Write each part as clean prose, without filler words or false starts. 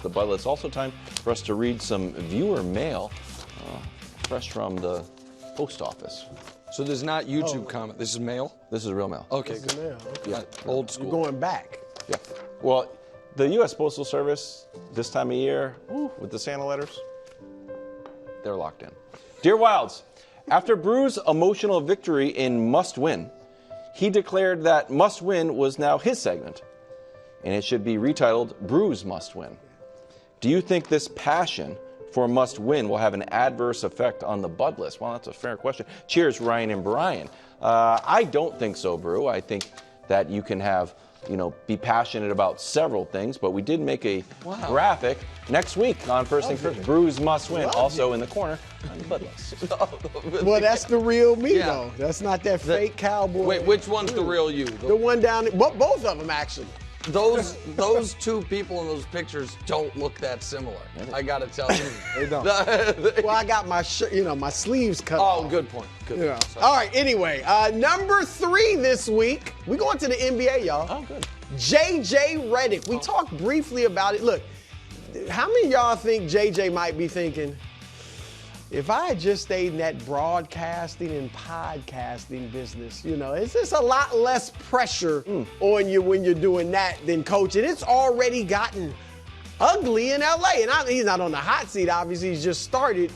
the Bud. It's also time for us to read some viewer mail, fresh from the post office. So this is not YouTube comment. This is mail? This is real mail. Okay, Good. good. Okay. Yeah, old school. You're going back. Yeah. Well, the U.S. Postal Service, this time of year, with the Santa letters, they're locked in. Dear Wildes, after Brou's emotional victory in Must Win, he declared that Must Win was now his segment, and it should be retitled Brou's Must Win. Do you think this passion for Must Win will have an adverse effect on the Bud list? Well, that's a fair question. Cheers, Ryan and Brian. I don't think so, Brou. I think that you can have, be passionate about several things, but we did make a graphic next week on First Things First. Brou's Must Win, also in the corner on the Bud list. Well, that's the real me, though. That's not that fake cowboy. Wait, which one's the real you? The one down there. Both of them, actually. Those two people in those pictures don't look that similar. I gotta tell you. They don't. Well, I got my my sleeves cut off. Oh, good point. Good point. All right, anyway, number 3 this week. We're going to the NBA, y'all. Oh, good. JJ Redick. We talked briefly about it. Look, how many of y'all think JJ might be thinking, if I had just stayed in that broadcasting and podcasting business, it's just a lot less pressure on you when you're doing that than coaching. It's already gotten ugly in LA. And he's not on the hot seat, obviously, he's just started.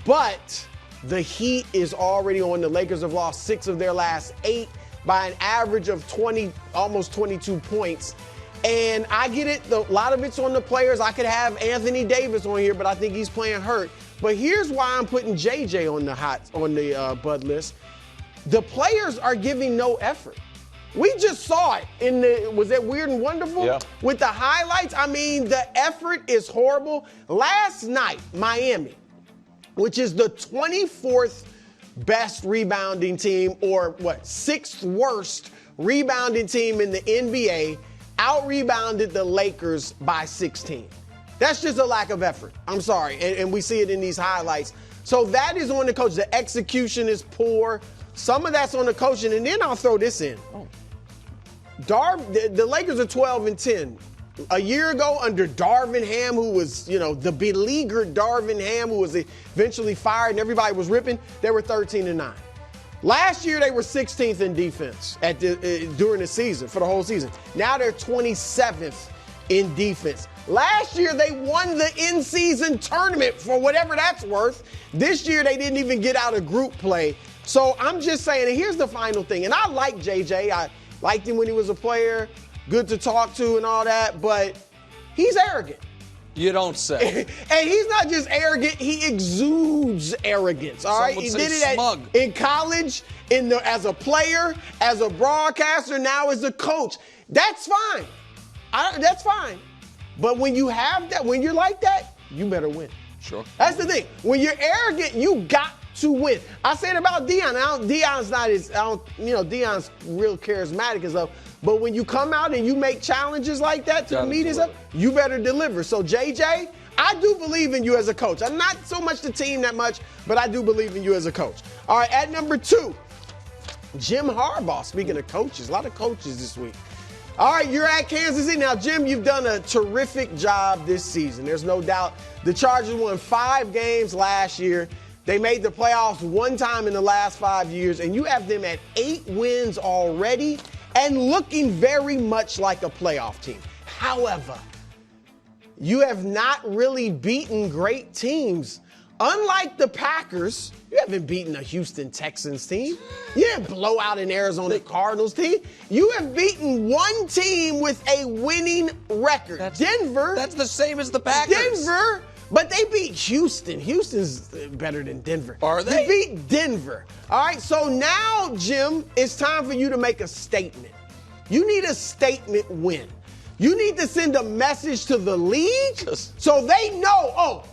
But the heat is already on. The Lakers have lost 6 of their last 8 by an average of 20, almost 22 points. And I get it, a lot of it's on the players. I could have Anthony Davis on here, but I think he's playing hurt. But here's why I'm putting JJ on the Bud list. The players are giving no effort. We just saw it was that Weird and Wonderful? Yeah. With the highlights. I mean, the effort is horrible. Last night, Miami, which is the 24th best rebounding team, or 6th worst rebounding team in the NBA, out-rebounded the Lakers by 16. That's just a lack of effort. I'm sorry. And we see it in these highlights. So that is on the coach. The execution is poor. Some of that's on the coaching. And then I'll throw this in. The Lakers are 12-10. A year ago, under Darvin Ham, who was, the beleaguered Darvin Ham, who was eventually fired and everybody was ripping, they were 13-9. Last year, they were 16th in defense during the season, for the whole season. Now they're 27th in defense. Last year, they won the in-season tournament for whatever that's worth. This year, they didn't even get out of group play. So I'm just saying, and here's the final thing. And I like JJ. I liked him when he was a player, good to talk to and all that, but he's arrogant. You don't say. And he's not just arrogant, he exudes arrogance, all right? He did it in college, as a player, as a broadcaster, now as a coach. That's fine. That's fine. But when you have that, when you're like that, you better win. Sure. That's the thing. When you're arrogant, you got to win. I said about Deion. Deion's not as, Deion's real charismatic and stuff. But when you come out and you make challenges like that to the media stuff, you better deliver. So JJ, I do believe in you as a coach. I'm not so much the team that much, but I do believe in you as a coach. All right, at number 2, Jim Harbaugh. Speaking of coaches, a lot of coaches this week. All right, you're at Kansas City. Now, Jim, you've done a terrific job this season. There's no doubt. The Chargers won 5 games last year. They made the playoffs 1 time in the last 5 years, and you have them at 8 wins already and looking very much like a playoff team. However, you have not really beaten great teams. Unlike the Packers, you haven't beaten a Houston Texans team. You didn't blow out an Arizona Cardinals team. You have beaten one team with a winning record. Denver. That's the same as the Packers. Denver, but they beat Houston. Houston's better than Denver. Are they? They beat Denver. All right, so now, Jim, it's time for you to make a statement. You need a statement win. You need to send a message to the league so they know,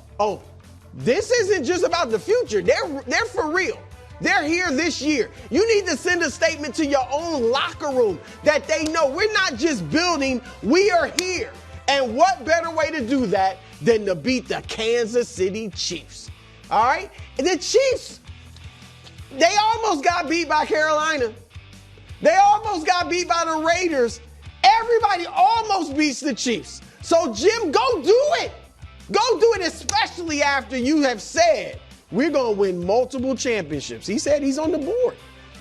this isn't just about the future. They're for real. They're here this year. You need to send a statement to your own locker room that they know we're not just building, we are here. And what better way to do that than to beat the Kansas City Chiefs? All right? And the Chiefs, they almost got beat by Carolina. They almost got beat by the Raiders. Everybody almost beats the Chiefs. So, Jim, go do it. Go do it, especially after you have said we're going to win multiple championships. He said he's on the board.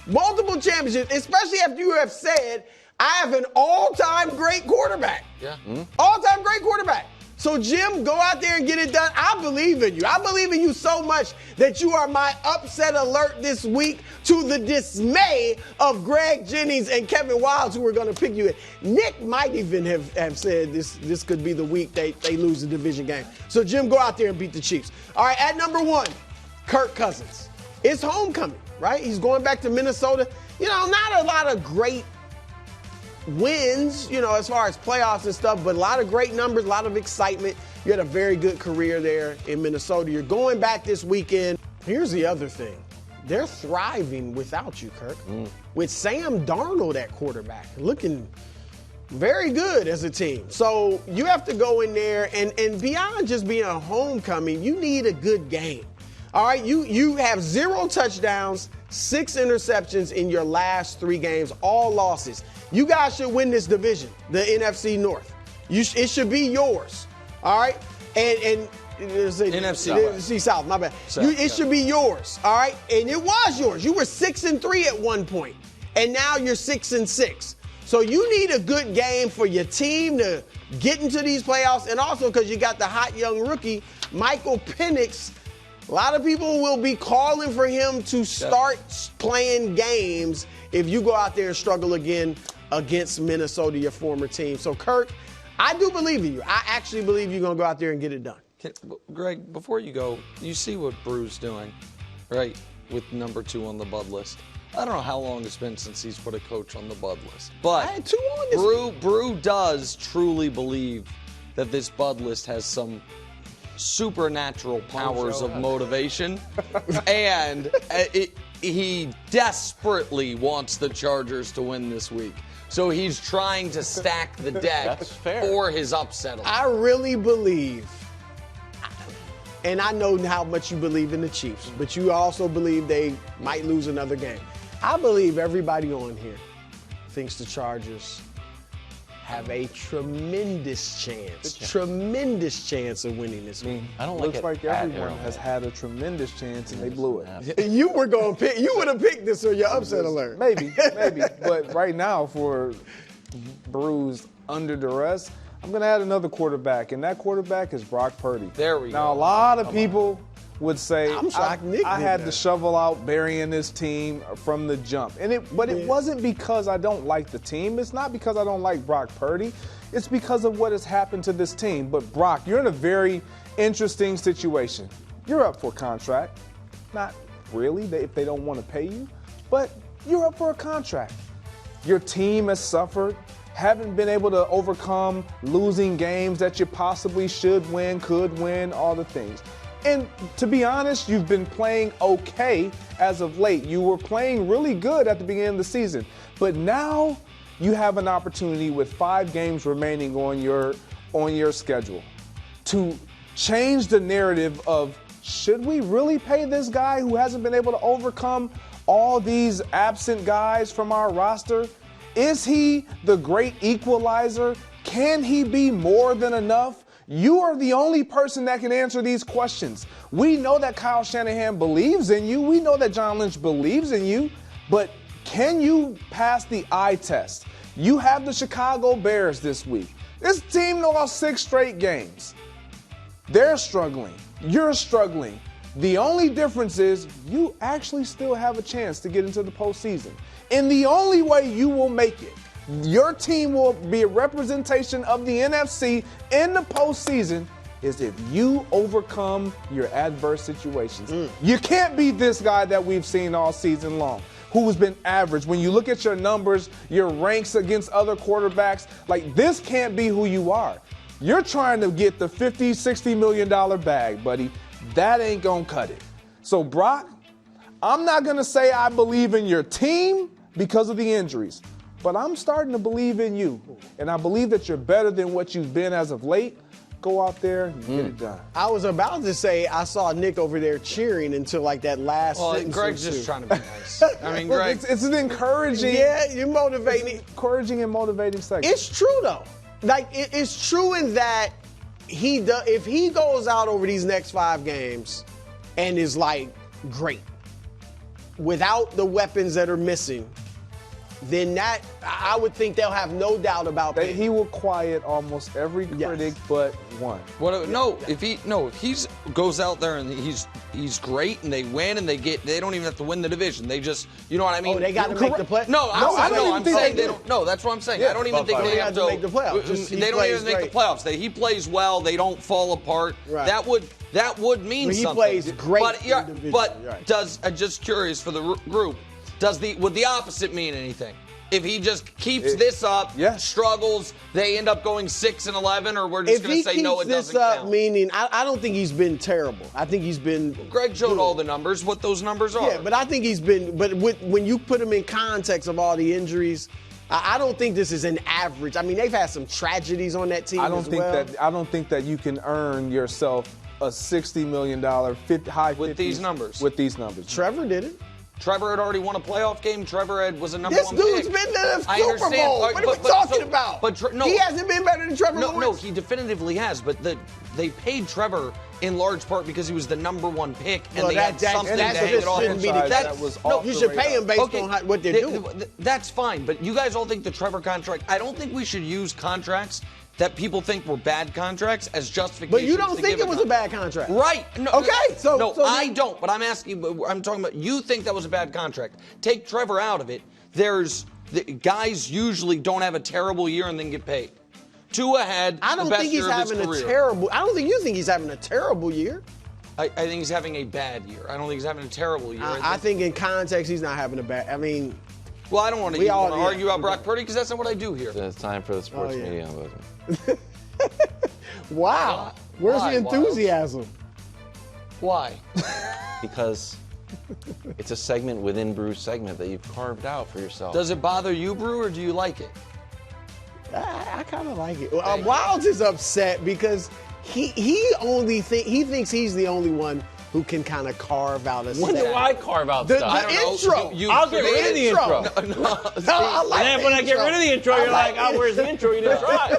Multiple championships, especially after you have said I have an all-time great quarterback. Yeah. All-time great quarterback. So, Jim, go out there and get it done. I believe in you. I believe in you so much that you are my upset alert this week, to the dismay of Greg Jennings and Kevin Wildes, who are going to pick you in. Nick might even have said this could be the week they lose the division game. So, Jim, go out there and beat the Chiefs. All right, at number 1, Kirk Cousins. It's homecoming, right? He's going back to Minnesota. You know, not a lot of great wins, you know, as far as playoffs and stuff, but a lot of great numbers, a lot of excitement. You had a very good career there in Minnesota. You're going back this weekend. Here's the other thing. They're thriving without you, Kirk. With Sam Darnold at quarterback, looking very good as a team. So you have to go in there and beyond just being a homecoming, you need a good game. All right, you have 0 touchdowns, 6 interceptions in your last 3 games, all losses. You guys should win this division, the NFC North. It should be yours. All right, and NFC South. My bad. It should be yours. All right, and it was yours. You were 6-3 at one point, and now you're 6-6. So you need a good game for your team to get into these playoffs, and also because you got the hot young rookie Michael Penix. A lot of people will be calling for him to start playing games if you go out there and struggle again against Minnesota, your former team. So, Kirk, I do believe in you. I actually believe you're going to go out there and get it done. Greg, before you go, you see what Brou's doing, right, with number 2 on the Bud list. I don't know how long it's been since he's put a coach on the Bud list. But I had 2 on this Brou does truly believe that this Bud list has some supernatural powers of motivation, and he desperately wants the Chargers to win this week. So he's trying to stack the deck for his upset alert. I really believe, and I know how much you believe in the Chiefs, but you also believe they might lose another game. I believe everybody on here thinks the Chargers have a tremendous chance of winning this game. I don't Looks like everyone has had a tremendous chance and they blew it. You were going to pick. You would have picked this on your upset alert. Maybe. But right now, for Brou's Under Duress, I'm going to add another quarterback, and that quarterback is Brock Purdy. There we go. Now, a lot of people would say I'm shocked Nick I did had that. the shovel out burying this team from the jump. But it wasn't because I don't like the team. It's not because I don't like Brock Purdy. It's because of what has happened to this team. But Brock, you're in a very interesting situation. You're up for a contract. Not really, if they don't want to pay you, but you're up for a contract. Your team has suffered, haven't been able to overcome losing games that you possibly should win, could win, all the things. And to be honest, you've been playing okay as of late. You were playing really good at the beginning of the season. But now you have an opportunity with 5 games remaining on your schedule to change the narrative of, should we really pay this guy who hasn't been able to overcome all these absent guys from our roster? Is he the great equalizer? Can he be more than enough? You are the only person that can answer these questions. We know that Kyle Shanahan believes in you. We know that John Lynch believes in you. But can you pass the eye test? You have the Chicago Bears this week. This team lost 6 straight games. They're struggling. You're struggling. The only difference is you actually still have a chance to get into the postseason. And the only way you will make it, your team will be a representation of the NFC in the postseason, is if you overcome your adverse situations. You can't be this guy that we've seen all season long, who's been average. When you look at your numbers, your ranks against other quarterbacks, like, this can't be who you are. You're trying to get the $50, $60 million bag, buddy. That ain't gonna cut it. So, Brock, I'm not gonna say I believe in your team because of the injuries, but I'm starting to believe in you. And I believe that you're better than what you've been as of late. Go out there and get it done. I was about to say I saw Nick over there cheering until like that last sentence. Greg's or just two. trying to be nice. I mean, Look, Greg. it's an encouraging, Yeah, you're motivating. encouraging and motivating segment. It's true though. like it's true in that if he goes out over these next 5 games and is like great without the weapons that are missing, then that I would think they'll have no doubt about that. He will quiet almost every critic but one. If he goes out there and he's great and they win and they don't even have to win the division. They just, you know what I mean? Oh, they got to make the play. I'm saying they don't. No, that's what I'm saying. Yeah, I don't even think they have to make the playoffs. They don't even make the playoffs. He plays well. They don't fall apart. Right. That would mean he something. Plays great. But I'm just curious for the group. Would the opposite mean anything? If he just keeps this up, struggles, they end up going 6-11, or we're just going to say no, it doesn't count. If he keeps this up, meaning I don't think he's been terrible. I think he's been. Greg showed all the numbers, what those numbers are. Yeah, but I think he's been. But when you put him in context of all the injuries, I don't think this is an average. I mean, they've had some tragedies on that team. I don't think that you can earn yourself a $60 million high with these numbers. With these numbers, Trevor did it. Trevor had already won a playoff game. Trevor was a number 1 pick. This dude's been to the Super Bowl. What are we talking about? He hasn't been better than Trevor Lawrence. No, he definitively has. But they paid Trevor in large part because he was the number 1 pick, and they had something to hang it off. You should pay him based on what they're doing. That's fine. But you guys all think the Trevor contract. I don't think we should use contracts that people think were bad contracts as justification. But you don't think it was a bad contract, right? No, okay, so I don't. But I'm asking. I'm talking about. You think that was a bad contract? Take Trevor out of it. Guys usually don't have a terrible year and then get paid. Tua had I don't the best think he's year having of his a career. terrible. I don't think you think he's having a terrible year. I think he's having a bad year. I don't think he's having a terrible year. I think in context he's not having a bad. I mean. Well, I don't want to argue about Brock Purdy because that's not what I do here. It's time for the sports media. Wow. Where's the enthusiasm? Why? Because it's a segment within Brou's segment that you've carved out for yourself. Does it bother you, Brou, or do you like it? I kind of like it. Wildes is upset because he thinks he's the only one who can kind of carve out a When do I carve out stuff? The intro. I'll get rid of the intro. I and then when I get rid of the intro, you're like, oh, where's the intro? You didn't try.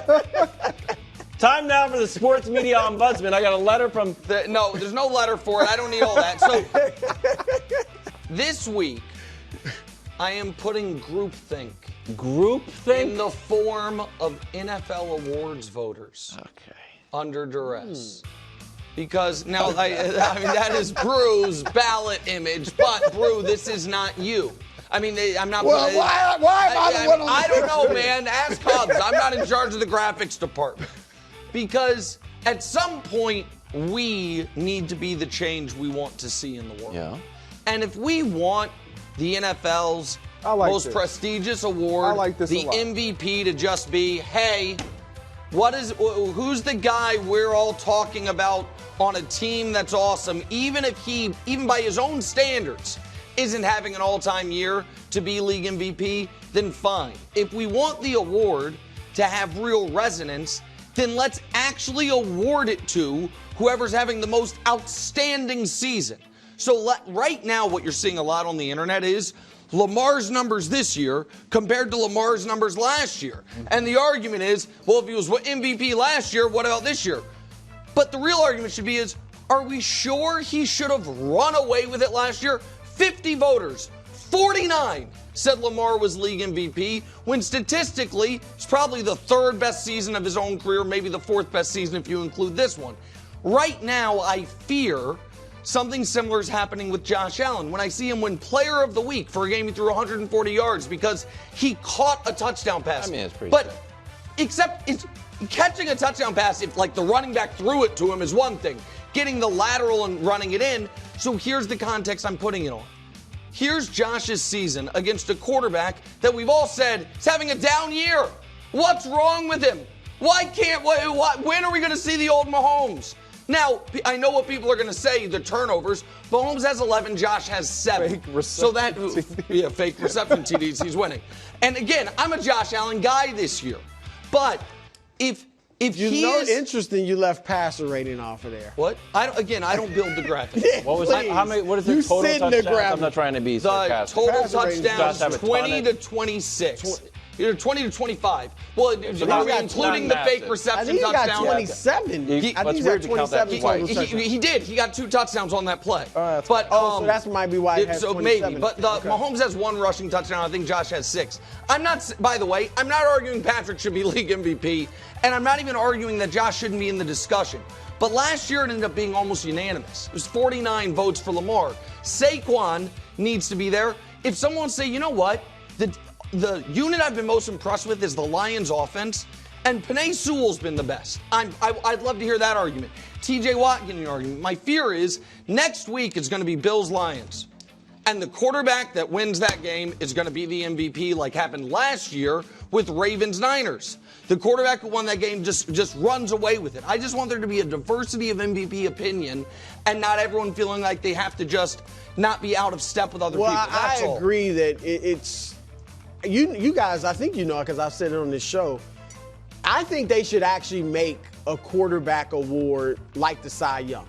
Time now for the sports media ombudsman. I got a letter from. No, there's no letter for it. I don't need all that. So this week, I am putting groupthink. Groupthink? In the form of NFL awards voters. Okay. Under duress. Because now, I mean, that is Brou's ballot image, but Brou, this is not you. I mean, I'm not. Well, why am I the one on the I don't know, man. Ask Hubs. I'm not in charge of the graphics department. Because at some point, we need to be the change we want to see in the world. Yeah. And if we want the NFL's most prestigious award, the MVP, to just be, hey, who's the guy we're all talking about on a team that's awesome, even if he, even by his own standards, isn't having an all-time year to be league MVP, then fine. If we want the award to have real resonance, then let's actually award it to whoever's having the most outstanding season. So right now, what you're seeing a lot on the internet is Lamar's numbers this year compared to Lamar's numbers last year. And the argument is, well, if he was MVP last year, what about this year? But the real argument should be is, are we sure he should have run away with it last year? 50 voters, 49 said Lamar was league MVP, when statistically, it's probably the 3rd best season of his own career, maybe the 4th best season if you include this one. Right now, I fear something similar is happening with Josh Allen when I see him win Player of the Week for a game he threw 140 yards because he caught a touchdown pass. I mean, it's pretty But except it's catching a touchdown pass, if like the running back threw it to him, is one thing. Getting the lateral and running it in. So here's the context I'm putting it on. Here's Josh's season against a quarterback that we've all said is having a down year. What's wrong with him? When are we going to see the old Mahomes? Now, I know what people are going to say, the turnovers. Mahomes has 11, Josh has 7. Fake reception fake reception TDs, he's winning. And again, I'm a Josh Allen guy this year. But if interesting, you left passer rating off of there. What? I don't build the graphics. What was that? What is the total touchdowns? I'm not trying to be sarcastic. The total touchdowns, 20 to 26. Either 20 to 25. Well, are we including the fake I reception think he got touchdown? 27. I think What's he's weird got to count that 27 twice. total touchdowns. He did. He got 2 touchdowns on that play. that's but so that might be why he has so 27. maybe. But Mahomes has 1 rushing touchdown. I think Josh has 6. By the way, I'm not arguing Patrick should be league MVP, and I'm not even arguing that Josh shouldn't be in the discussion. But last year it ended up being almost unanimous. It was 49 votes for Lamar. Saquon needs to be there. If someone say, you know what, the unit I've been most impressed with is the Lions offense, and Penei Sewell's been the best. I'd love to hear that argument. TJ Watt getting an argument. My fear is next week it's going to be Bills-Lions. And the quarterback that wins that game is going to be the MVP like happened last year with Ravens-Niners. The quarterback who won that game just runs away with it. I just want there to be a diversity of MVP opinion and not everyone feeling like they have to just not be out of step with other people. That's I agree that it's you guys, I think you know because I've said it on this show. I think they should actually make a quarterback award like the Cy Young.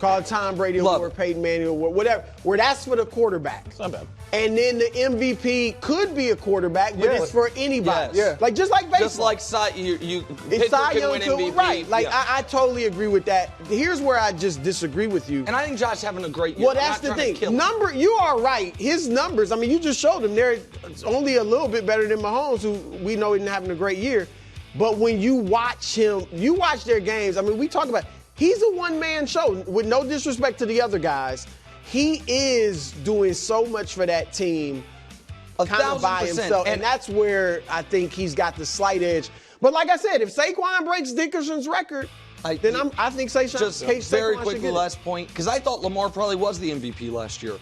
Call it Tom Brady Award, Peyton Manning Award, whatever, where that's for the quarterback. It's not bad. And then the MVP could be a quarterback, but it's for anybody. Yes. Like just like baseball. Just like Cy Young win could, MVP. right. Like yeah. I totally agree with that. Here's where I just disagree with you. And I think Josh having a great year. Well, that's the thing. You are right. His numbers, I mean, you just showed them. They're only a little bit better than Mahomes, who we know isn't having a great year. But when you watch him, you watch their games. I mean, we talk about he's a one-man show. With no disrespect to the other guys, he is doing so much for that team kind of by himself. And that's where I think he's got the slight edge. But like I said, if Saquon breaks Dickerson's record, then I think Saquon just very quickly, last point, because I thought Lamar probably was the MVP last year.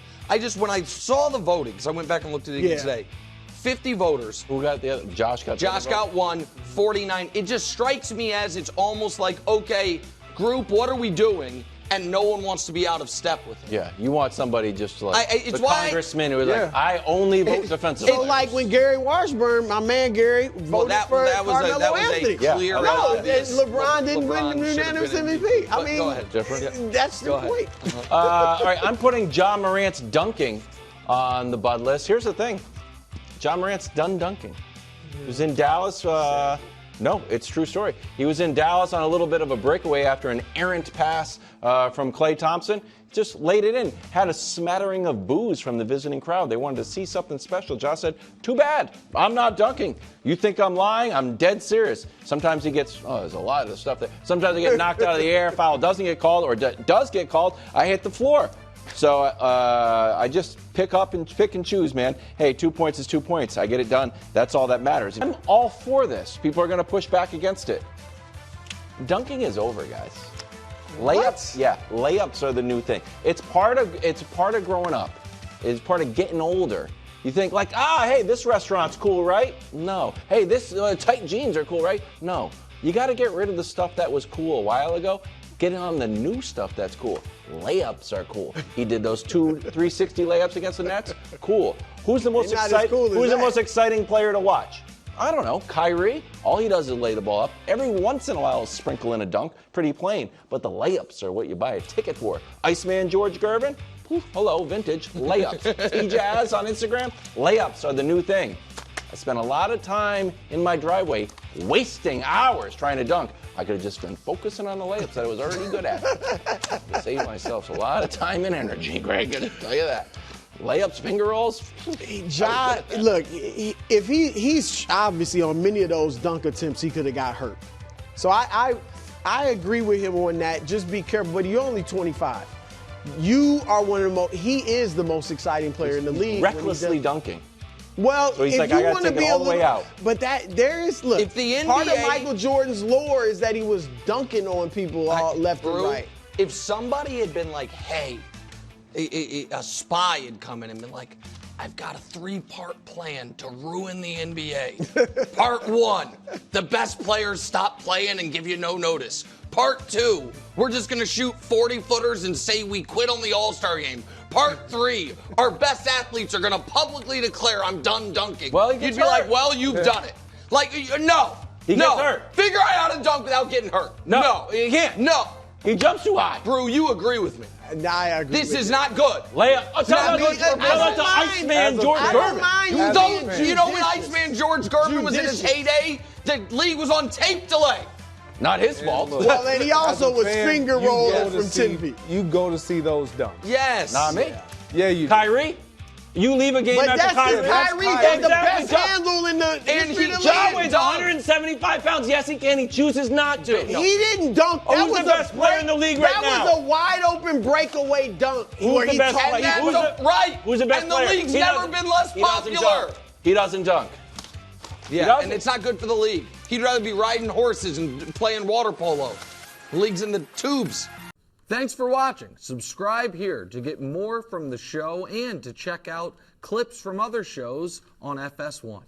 When I saw the voting, because I went back and looked at it again today, 50 voters. Who got the other? Josh got 1, 49. It just strikes me as it's almost like, okay, group, what are we doing? And no one wants to be out of step with it. Yeah, you want somebody just like it's the congressman who was like, I only vote defensive. So like when Gary Washburn, my man Gary, voted for Carmelo Anthony. Clear LeBron didn't win the unanimous MVP. I mean, go ahead. That's the point. All right, I'm putting John Morant's dunking on the Bud list. Here's the thing. John Morant's done dunking. He was in Dallas. No, it's a true story. He was in Dallas on a little bit of a breakaway after an errant pass from Klay Thompson. Just laid it in. Had a smattering of boos from the visiting crowd. They wanted to see something special. Josh said, too bad. I'm not dunking. You think I'm lying? I'm dead serious. Sometimes he gets, there's a lot of stuff there. Sometimes he gets knocked out of the air. Foul doesn't get called or does get called. I hit the floor. So I just pick and choose, man. Hey, 2 points is 2 points. I get it done. That's all that matters. I'm all for this. People are going to push back against it. Dunking is over, guys. Layups, layups are the new thing. It's part of growing up. It's part of getting older. You think like, hey, this restaurant's cool, right? No. Hey, this tight jeans are cool, right? No. You got to get rid of the stuff that was cool a while ago. Get on the new stuff that's cool. Layups are cool. He did those 360 layups against the Nets. Cool. Who's the most exciting player to watch? I don't know. Kyrie. All he does is lay the ball up. Every once in a while, he'll sprinkle in a dunk. Pretty plain. But the layups are what you buy a ticket for. Iceman George Gervin. Hello, vintage. Layups. T-Jazz on Instagram. Layups are the new thing. I spent a lot of time in my driveway wasting hours trying to dunk. I could have just been focusing on the layups that I was already good at. To save myself a lot of time and energy, Greg, I can tell you that. Layups, finger rolls. John, look, if he's obviously on many of those dunk attempts, he could have got hurt. So I agree with him on that. Just be careful, but you're only 25. You are one of the most, he is the most exciting player in the league. Recklessly dunking. Well, so he's if like, you I got want to to take be it all the way out. But there is, look, if the NBA, part of Michael Jordan's lore is that he was dunking on people all left and right. If somebody had been like, hey, a spy had come in and been like, I've got a 3-part plan to ruin the NBA. Part 1, the best players stop playing and give you no notice. Part 2, we're just going to shoot 40-footers and say we quit on the All-Star game. Part 3, our best athletes are going to publicly declare I'm done dunking. Well, you'd be like, well, you've done it. Like, no. He gets hurt. Figure out how to dunk without getting hurt. No, you can't. No. He jumps too high. Brou, you agree with me. Nah, I agree. This with is you. not good. Layup. How I mean, about the Iceman George I don't Gervin? mind You you don't. being You know when judicious. Iceman George Gervin was in his Judicious. heyday? The league was on tape delay. Not his fault. look. Well, and he also As a was fan, finger you go rolling to from see- 10 feet. You go to see those dunks. Yes. Not me. Yeah, you do. Kyrie, you leave a game But after that's Kyrie. because Kyrie got the best Exactly. handle in the And history he of the Ja league. weighs 175 pounds. Yes, he can. He chooses not to. He didn't dunk. Oh, That who's was the best player in the league right now? That was a wide open breakaway dunk. Who's the best tossed player? that's Who's a- right. Who's the best And the player? league's He never doesn't- been less he doesn't popular. dunk. He doesn't dunk. Yeah, doesn't. and it's not good for the league. He'd rather be riding horses and playing water polo. The league's in the tubes. Thanks for watching. Subscribe here to get more from the show and to check out clips from other shows on FS1.